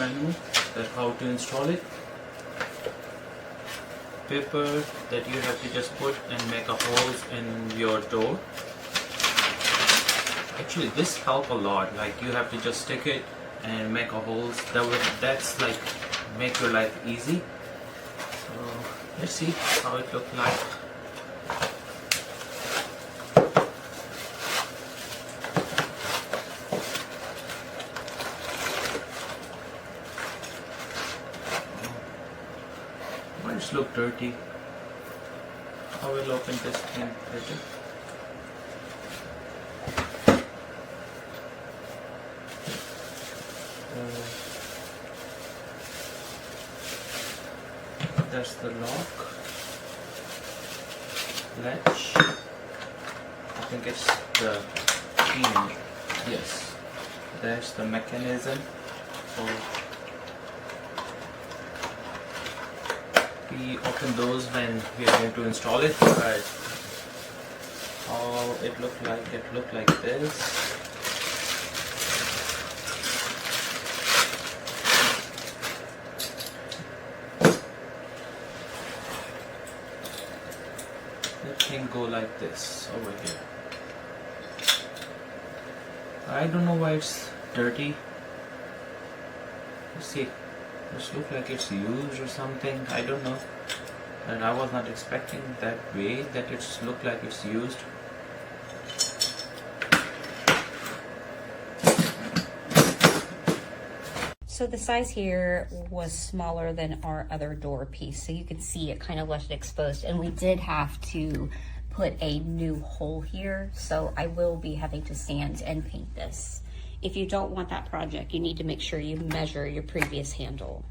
manual that how to install it. Paper that you have to just put and make a holes in your door. Actually this help a lot, like you have to just stick it and make a holes. That's like make your life easy. So let's see how it look like. Might look dirty. I will open this thing later. That's the lock, latch. I think it's the key. Yes, that's the mechanism. So we open those when we are going to install it. But how it looked like this. Thing go like this over here. I don't know why it's dirty. Let's see. This looks like it's used or something. I don't know. And I was not expecting that way, that it's look like it's used. So the size here was smaller than our other door piece. So you can see it kind of left it exposed, and we did have to put a new hole here. So I will be having to sand and paint this. If you don't want that project, you need to make sure you measure your previous handle.